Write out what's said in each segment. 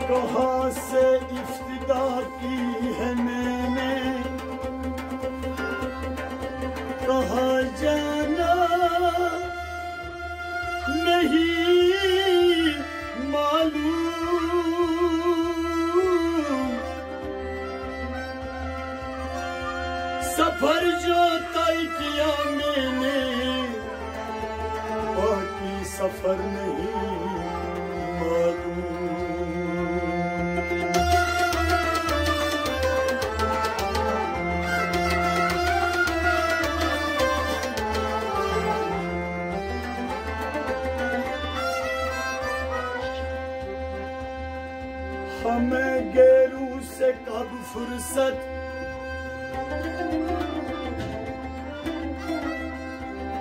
कहाँ से इफ्तिदा की है मैंने, कहाँ जाना नहीं मालूम। सफर जो तय किया मैंने, बाकी सफर नहीं मालूम। हमें गेरू से कब फुर्सत,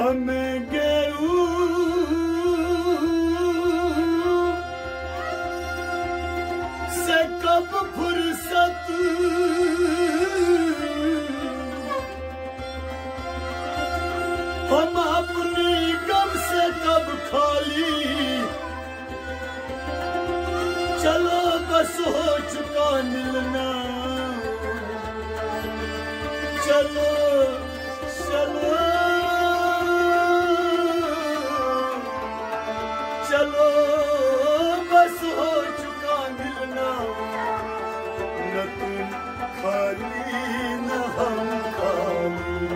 हमें गेरू से कब फुर्सत, हम अपनी गम से कब खाली। चलो बस हो चुका मिलना, चलो चलो चलो बस हो चुका मिलना। न तुम खाली न हम खाली।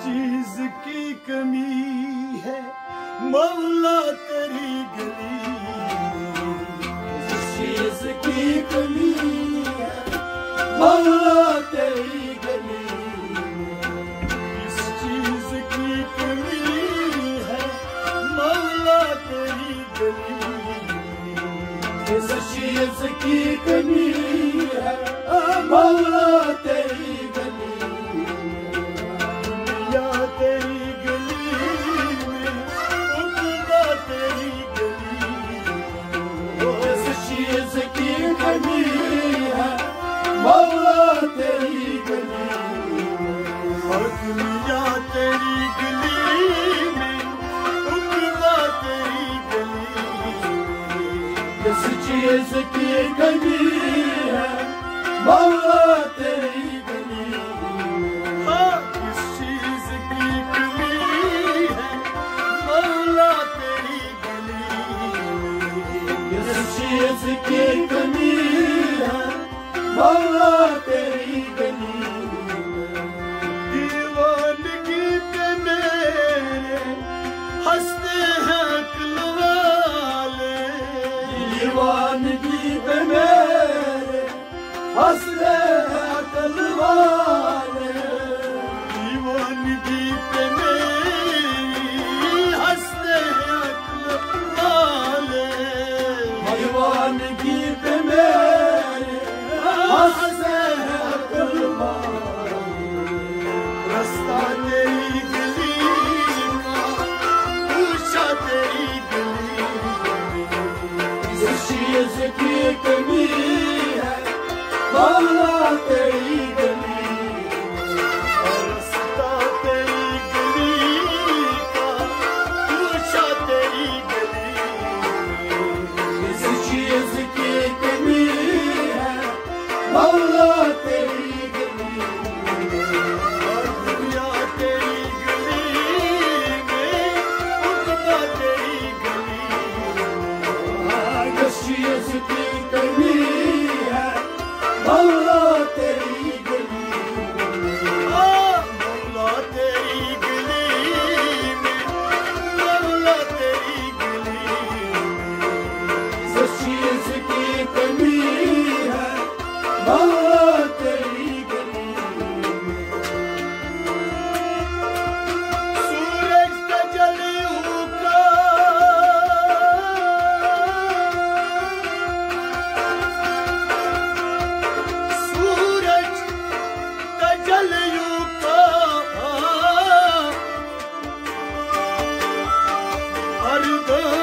चीज की कमी है मौला तेरी गली, जिस चीज की कमी है मौला तेरी गली। इस चीज की कमी है मौला तेरी गली, जिस चीज की कमी है मौला तेरी गली। तेरी गली में उतबा तेरी गली, जिस चीज की कमी है मौला तेरी गली। और दुनिया तेरी गली में उतबा तेरी गली, जिस चीज की कमी है मौला तेरी गली। चीज की कमी है मौला तेरी गली। दीवानगी पे मेरे हंसते हैं अक्ल वाले, दीवानगी पे मेरे हंसते हैं अक्ल वाले। दीवानगी पे मेरी हंसते हैं अक्ल वाले, दीवानगी पे मेरे हंसते हैं अक्ल वाले। रास्ता तेरी गली का पूछा तेरी गली, जिस चीज की कमी है मौला तेरी गली। रास्ता तेरी गली का पूछा तेरी गली, चीज की कमी है मौला तेरी गली। और दुनिया तेरी गली में उतबा तेरी गली, जिस चीज की कमी है मौला तेरी गली। मौला तेरी गली में मौला तेरी गली, चीज की कमी है मौला तेरी गली। सूरज का जलियों का सूरज का जलियों का हरदम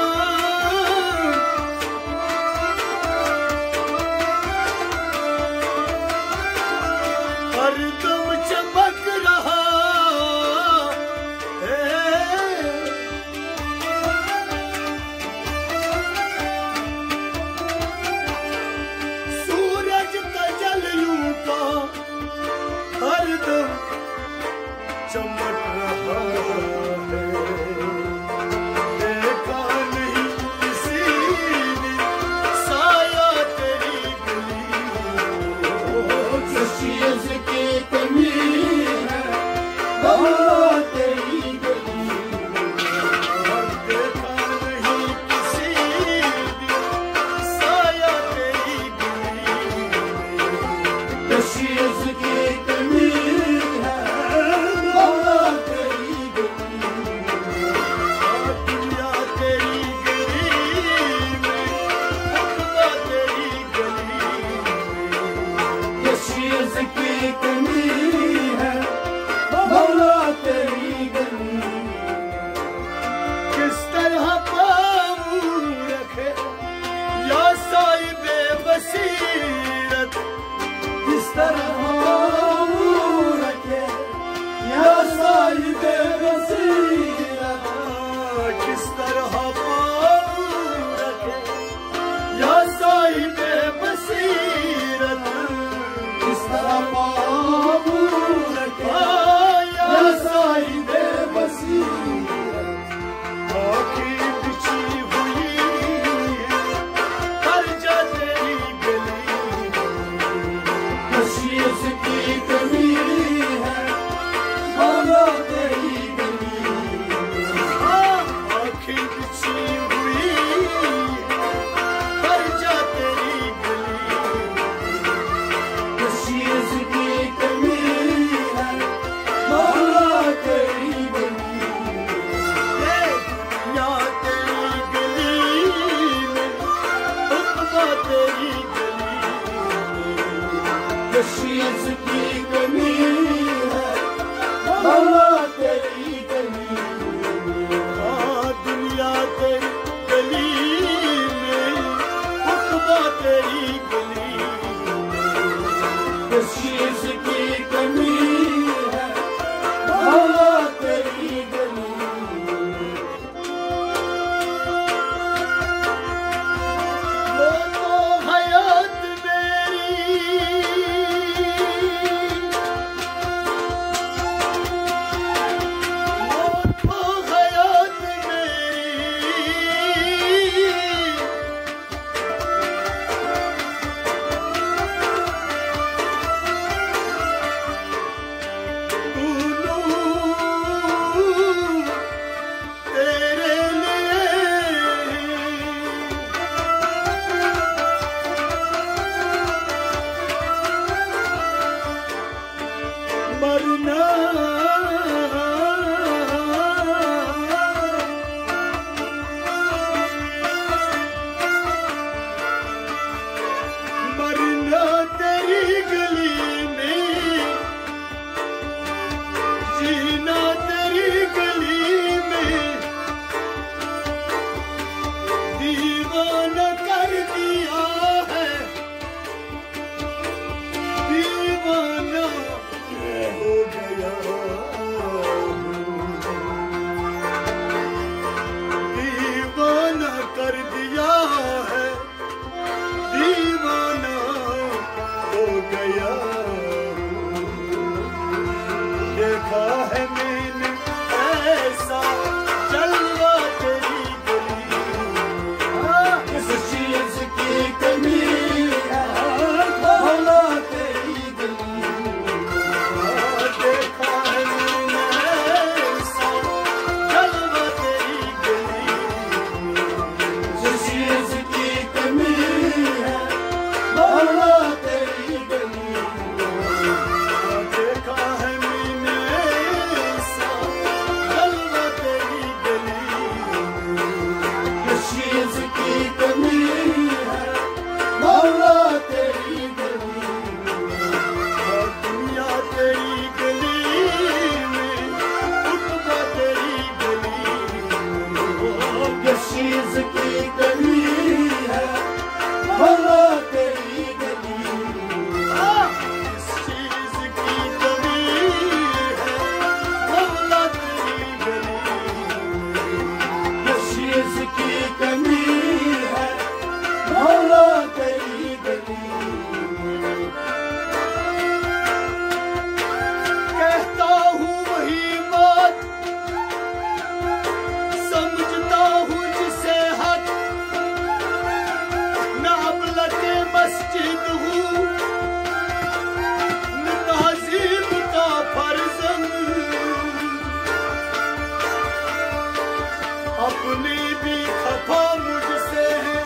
अपनी भी खफा मुझसे है,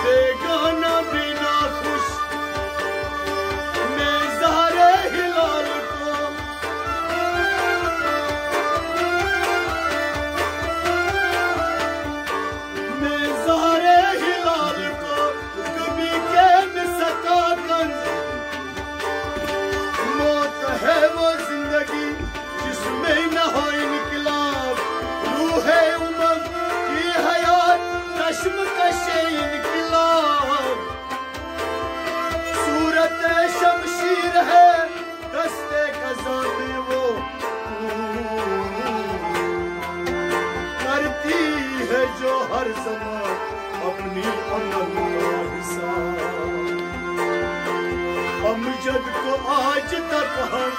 बेगाना भी ना खुश। मैं ज़हरे हिलाल को कभी कह न सका कन। मौत है वो जिंदगी जिसमें न हो इनकलाब, रूह उमंग की हयात नश्म कशे इनकलाब। सूरत शमशीर है दस्ते कज़ा में वो करती है जो हर ज़मां अपनी अमल का हिसाब। अमजद को आज तक हम